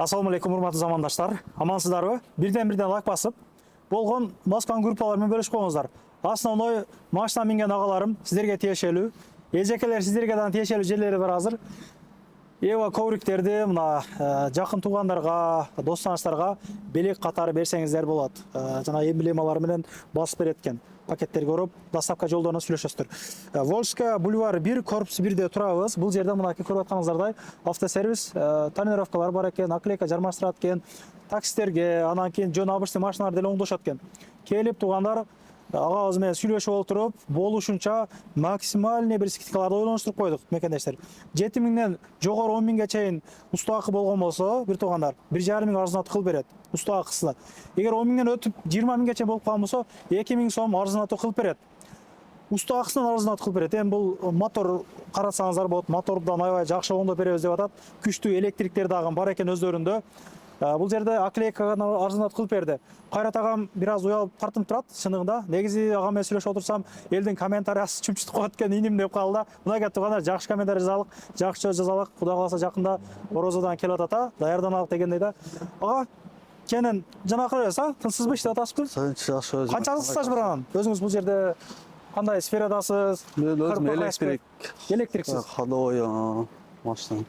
Assalamu алейкум, урматтуу замандаштар. Амансыздарбы? Бирден лайк басып, болгон Москван группалар менен бөлүшүп коюңуздар. Основной машина минген агаларым сиздерге тиешелүү. Эжекелер сиздерге да тиешелүү жерлери бар азыр. Эва ковриктерди мына жакын туугандарга, дос таныштарга белек катары берсеңиздер болот. Жана эмблемалар менен басып берет экен. Пакеттерге ороп, доставка жолдоруна сүйлөшөсүздөр. Волжская бульвар 1, корпус 1де турабыз. Бул жерде мынакей көрүп атканыңыздардай автосервис, тонировкалар бар экен, наклейка жармаштырат экен, таксистерге, анан кийин жөн абычный машиналар деле оңдошот экен. Келип туугандар агабыз менен сүйлөшүп отуруп, болушунча максимальный бир скидкаларды ойлонуштуруп койдук, мекендештер. 7000ден жогору 10000ге чейин усту акы болгон болсо, бир туугандар 1,5 миң арзанат кылып берет. Усту акысына. Эгер 10.000ден өтүп 20.000ге чейин болуп калган болсо, 2000 сом арзанат кылып берет. Усту акысынан арзанат кылып берет. Эми бул мотор карасаңыздар болот, мотордон аябай жакшы оңдоп беребиз деп атат. Күчтүү электриктер дагы бар экен өздөрүндө. Бул жерде аклейканы арзанат кылып берди. Кайрат агам бир аз уялып тартынып турат, чыныгында. Негизи агам менен сүйлөшүп отурсам, элдин комментариясы чүмчүтүп коет экен, иним деп калды да. Мына туугандар, жакшы комментарий жазалык, жакшы жазалык. Кудай кааласа жакында Орозодон келип атат, даярданалык дегендей да. Ага, кенен жанакы беребиз, тынчсызбы иштеп атасызбы? Жакшы. Канча жыл стаж бар анан? Өзүңүз бул жерде кандай сферадасыз? Мен өзүм Электриксиз. Ходовой машина.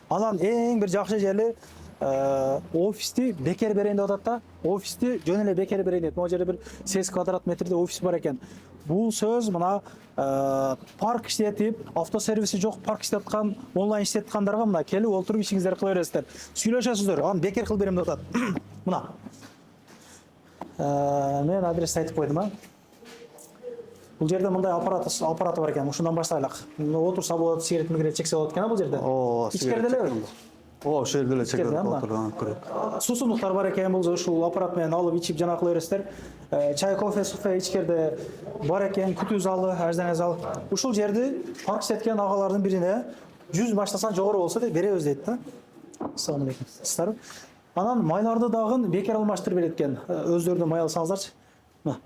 Анан эң бир жакшы жери офисти бекер берейин деп атат да. Офисти жөн эле бекер берейин дейт. Могу жерде бир 8 квадрат метрде офис бар экен. Бул сөз мына парк иштетип, автосервиси жок парк иштеп аткан, онлайн иштеп аткандарга мына келип олтуруп ишиңиздерди кыла бересиздер. Сүйлөшөсүздөр, анан бекер кылып берем деп атат. Мына. Мен адрести айтып койдум, Бул жерде мындай аппараты бар экен. Ушундан баштайлык. Отурса болот, сигарет чексе болот экен бул жерде. Ичкерде эле. Ошол жерде эле чекип отурган көрөт. Суусундуктар бар экен, бул ушул аппарат менен алып ичип жана кыла бересиздер. Чай, кофе, суфе ичкерде бар экен, күтүү залы, аждане зал. Ушул жерди парк иштеткен агалардын бирине 100 баштасан жогору болсо деп беребиз дейт да. Ассаламу алейкум. Сиздер. Анан майларды дагы бекер алмаштырып берет экен. Өздөрүнө май алсаңыздарчы. Мына.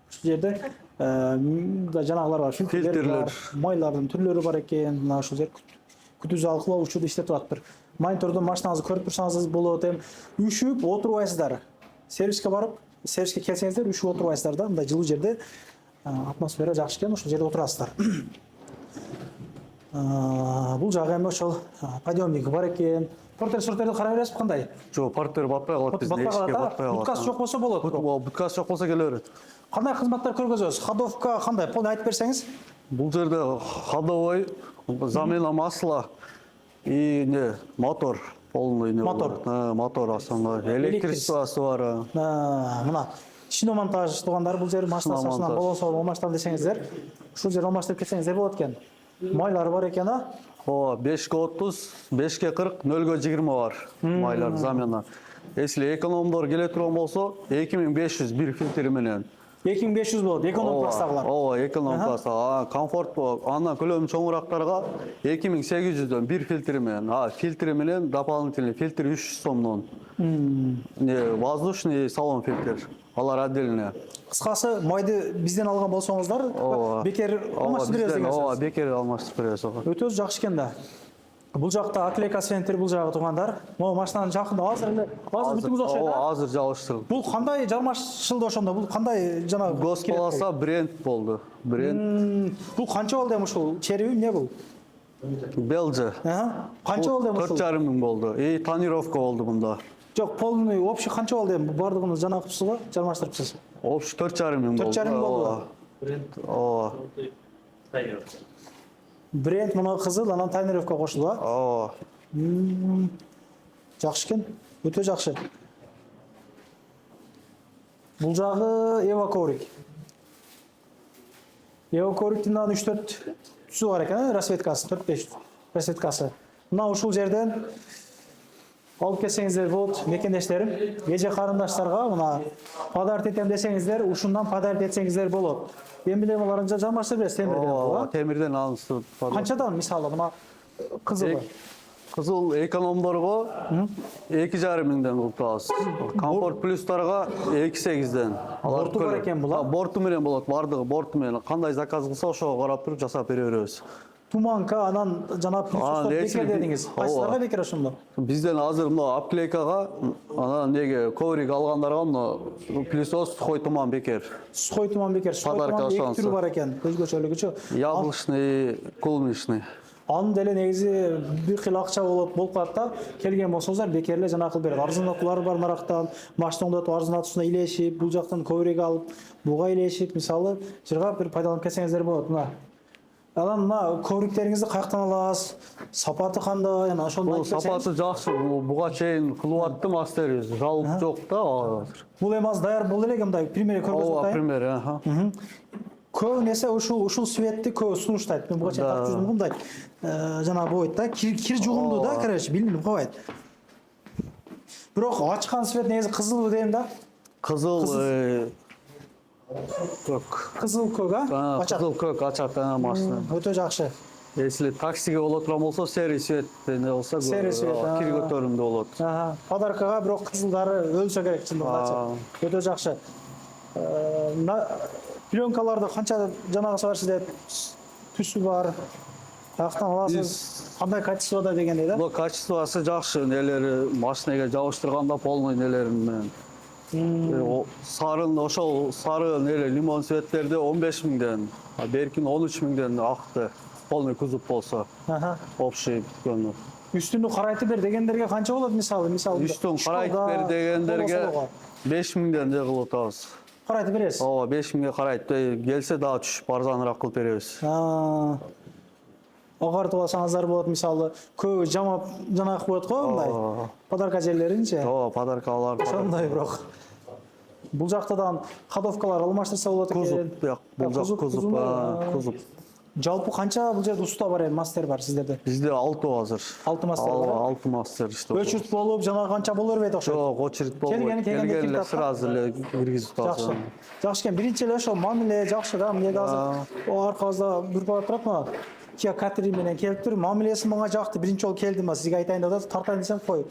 Ушул жерде жанагылар бар, фильтрлер, майлардын түрлөрү бар экен. Мына ушул жер күтүү залы кылып учурда иштетип атыптыр. Монитордон машинаңызды көрүп турсаңыз болот. Үшүп отурбайсыздар. Сервиске барып, сервиске келсеңиздер үшүп отурбайсыздар да. Мындай жылуу жерде атмосфера жакшы экен, ушул жерде отурасыздар. Бул жагы эми ошол подъемник бар экен. Портерди карай бересизби кандай? Жок, портер батпай калат бизде, эшикке батпай калат. Буткасы жок болсо болот. Буткасы жок болсо келе берет. Кандай кызматтар көргөзөсүз? Ходовка кандай? Полный айтып берсеңиз? Бул жерде ходовой, замена масла и мотор полный мотор основной, электричествосы бар. Мына шиномонтаж туугандар, бул жер машина сасынан болсо алмаштырам десеңиздер, ушул жер алмаштырып кетсеңиздер болот экен. Майлар бар экен, 5ке 30, 5ке 40, 0ге 20 бар майлар замена. Если экономдор келе турган болсо, 2500 бир фильтр менен. 2500 болот, эконом класстагылар. Эконом класс. Комфорт болот. Андан көлөмү чоңурактарга 2800дөн бир фильтр менен. Фильтр менен дополнительный фильтр 300 сомдон. Воздушный салон фильтр. Алар отдельно. Кыскасы, майды бизден алган болсоңуздар, бекер алмаштырып беребиз дегенсиз. Бекер алмаштырып беребиз. Өтө жакшы экен да. Бул жакта аклейка центр, бул жагы туугандар. Могу машинанын жакында азыр бүтүңүз окшойт да? Азыр жабыштырдым. Бул кандай жармашылды ошондо? Бул кандай жана Госполаса бренд болду. Бренд. Бул канча болду эми ушул? Черви эмне бул? Белже. Канча болду эми ушул? 4,5 миң болду. Тонировка болду мында. Жок, полный общий канча болду эми? Бардыгын жана кыпсыз го, жармаштырыпсыз. Общий 4,5 миң болду. 4,5 миң болду. Бренд. Бренд мына кызыл, анан тонировка кошулду, Жакшы экен, өтө жакшы. Бул жагы Эва коврик. Эва ковриктин 3-4 түсү бар экен, расветкасы, 4-5 расветкасы. Мына ушул жерден алып келсеңиздер болот, мекендештерим. Эже карындаштарга мына подарок этем десеңиздер, ушундан подарок этсеңиздер болот. Эмблемаларынча жармаштырып бересиз темирден. Темирден алынып. Канчадан мисалы мына кызыл? Кызыл экономдорго 2,5 миңден кылабыз. Комфорт плюстарга 2,8ден. Борту бар экен бул. Борту менен болот, бардыгы борту менен. Кандай заказ кылса ошого карап туруп жасап бере беребиз. туманка, анан жана плюсостор бекер эксили- дедиңиз. Кайсыларга бекер ошондо? Бизден азыр мына обклейкага, анан неге коврик алгандарга мына плюсос сухой туман бекер. Сухой туман бекер. Сухой Подарка туман эки ошонусу. түрү бар экен, өзгөчөлүгүчү. Яблочный, клубничный. Анын деле негизи бир кыл акча болуп калат да, келген болсоңуздар бекер эле жанагы кылып берет. Арзандатуулар бар нарактан, машиноңдот арзандатуусуна илешип, бул жактан коврик алып, буга илешип, мисалы, жыргап бир пайдаланып кетсеңиздер болот. Мына. Анан мына ковриктериңизди каяктан аласыз? Сапаты кандай? Анан ошону Бул айтып берсеңиз. сапаты жакшы, буга чейин кылып аттым астериз. Жалып жок да азыр. Бул эми азыр даяр болду эле, мындай пример көргөзүп Ооба, атайын. пример, аха. Көп нерсе ушул светти көп сунуштайт. Мен буга чейин тартып жүрдүм мындай. Жана болот да, кир жугумду да, короче, билинип калбайт. Бирок ачкан свет негизи кызыл дейм да. Кызыл көк. Кызыл көк, а? Ачат. Кызыл көк ачат машина. Өтө жакшы. Если таксиге боло турган болсо, серый свет не болсо, Серый свет, кир көтөрүмдүү болот. Подаркага бирок кызылдары өлсө керек чындыгында. Өтө жакшы. Пленкаларды канча жанагы бар сизде түсү бар. Тактан аласыз. Кандай качествода дегендей да? Бул качествосы жакшы, нелери машинеге жабыштырганда полный нелерин менен. Сарын ошол сары неле лимон цветтерде 15 миңден, беркин 13 миңден акты. Полный кузов болсо. Общий бүткөнү. Үстүнү карайтып бер дегендерге канча болот мисалы? Үстүн карайтып бер дегендерге 5 миңден же кылып атабыз. Карайтып бересиз? Ооба, 5 миңге карайт. Келсе дагы түшүп арзаныраак кылып беребиз. Агартып алсаңыздар болот мисалы, көп жамап жанагы коет го мындай. Подарка жерлеринчи. Ооба, подаркалар. Ошондой бирок. Бул жактадан ходовкалар алмаштырса болот экен. Кузов. Жалпы канча бул жерде уста бар эми, мастер бар сиздерде? Бизде 6 азыр. 6 мастер бар. 6 мастер иштеп. Очередь болуп, жана канча боло бербейт окшойт. Жок, очередь болбойт. Келгенде сразу эле киргизип Жакшы. атасың. Жакшы экен. Биринчи эле ошол мамиле жакшы да. Эмнеге азыр аркабызда бир бала турат мына. Kia Catering менен келиптир. Мамилеси мага жакты. Биринчи жолу келдим, сизге айтайын деп атат. Тартайын десем кой.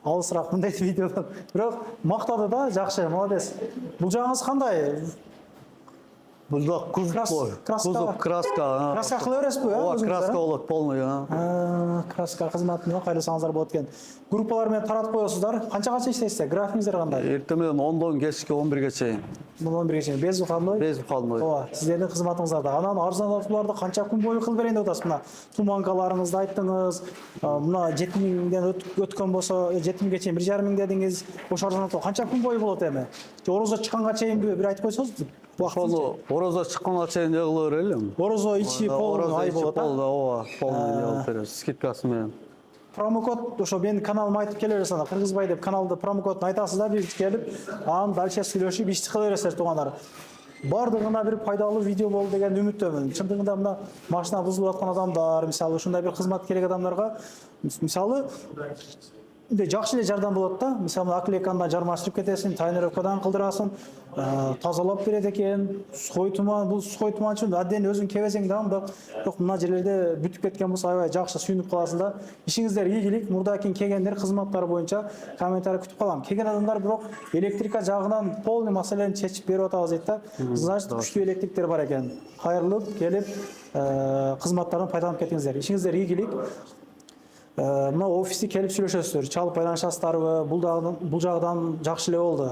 Алысыраак мындай видеодон. Бирок мактады да, жакшы, молодец. Бул жагыңыз кандай? Бузда кузов, краска. Краска кыла бересизби? Ооба, краска болот полный. Краска кызматына кайрылсаңыздар болот экен. Группалар менен таратып коесуздар. Канчага иштейсиздер? Графигиңиздер кандай? Эртең менен 10дон кечки 11ге чейин. 11ге чейин. Без выходной? Без выходной. Ооба, сиздердин кызматыңыздарда. Анан арзандатууларды канча күн бою кылып берейин деп атасыз? Мына туманкаларыңызды айттыңыз. Мына 7 миңден өткөн болсо, 7 миңге чейин 1,5 миң дедиңиз. Ошо арзандатуу канча күн бою болот эми? Орозо чыкканга чейин бир айтып койсоңуз. Ошону орозо чыкканга чейин не кыла берели? Орозо ичи полный ай болот, а? Ооба, полный не кылып беребиз, скидкасы менен. Промокод ошо менин каналыма айтып келе бересиз, ана Кыргызбай деп каналда промокодун айтасыздар, бир келип, анан дальше сүйлөшүп ишти кыла бересиздер туугандар. Бардыгына бир пайдалуу видео болду деген үмүттөмүн. Чындыгында мына машина бузулуп аткан адамдар, мисалы ушундай бир кызмат керек адамдарга, мисалы жакшы эле жардам болот да. Мисалы аклейкандан жармаштырып кетесиң, тонировкадан кылдырасың, тазалап берет экен. Сухой туман, бул сухой туман үчүн адден өзүң кебесең дагы, бирок мына жерлерде бүтүп кеткен болсо аябай жакшы сүйүнүп каласың да. Ишиңиздер ийгилик, мурдаки келгендер кызматтар боюнча комментарий күтүп калам. Келген адамдар бирок электрика жагынан полный маселени чечип берип атабыз дейт да. Значит, күчтүү электриктер бар экен. Кайрылып келип, кызматтардан пайдаланып кетиңиздер. Ишиңиздер ийгилик. Мына офисте келип сүйлөшөсүздөр, чалып байланышасыздарбы? Бул жагдан жакшы эле болду.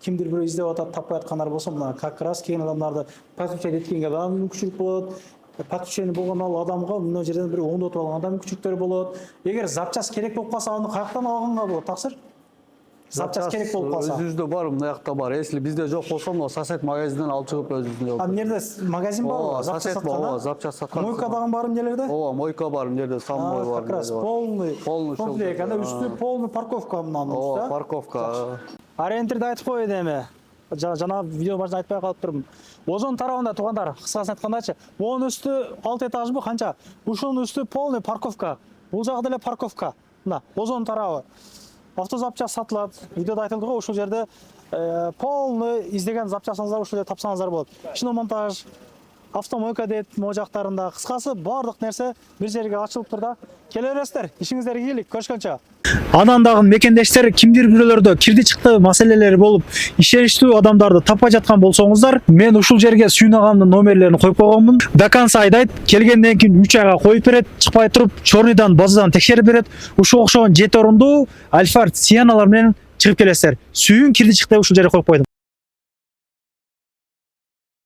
Кимдир бирөө издеп атат, таппай аткандар болсо, мына как раз келген адамдарды подключать эткенге дагы мүмкүнчүлүк болот. Подключение болгон адамга мына жерден бир оңдотуп алганга мүмкүнчүлүктөр болот. Эгер запчас керек болуп калса, аны каяктан алганга болот, таксыр? Запчас керек болуп калса. Өзүбүздө бар, мынакта бар. Если бизде жок болсо, мына сосед магазинден алып чыгып өзүбүздө. Эмне жерде магазин барбы? Запчас саткан. Ооба, запчас саткан. Мойка дагы бар эмнелерде? Ооба, мойка бар эмнелерде, самой бар. Как раз полный комплект, анда үстү полный парковка мындан. Ооба, парковка. Арентерди айтып коеюн эми. Жана видео башында айтпай калып турмун. Озон тарабында туугандар, кыскасын айткандачы, монун үстү 6 этажбы канча? Ушунун үстү полный парковка. Бул жагы деле парковка. Мына Озон тарабы. Автозапчас сатылат. Видеодо айтылды го, ушул жерде полный издеген запчасыңыздар ушул жерде тапсаңыздар болот. Шиномонтаж, автомойка дейт могу жактарында. Кыскасы баардык нерсе бир жерге ачылып тур да. Келе бересиздер. Ишиңиздерге ийгилик. Көрүшкөнчө. Анан дагы мекендештер кимдир бирөөлөрдө кирди чыкты маселелери болуп, ишеничтүү адамдарды таппай жаткан болсоңуздар, мен ушул жерге Сүйүн агамдын номерлерин коюп койгонмун. До конца айдайт. Келгенден кийин 3 айга коюп берет, чыкпай туруп, чорныйдан, базадан текшерип берет. Ушуга окшогон 7 орундуу Альфард Сианалар менен чыгып келесиздер. Сүйүн кирди чыкты ушул жерге коюп койдум.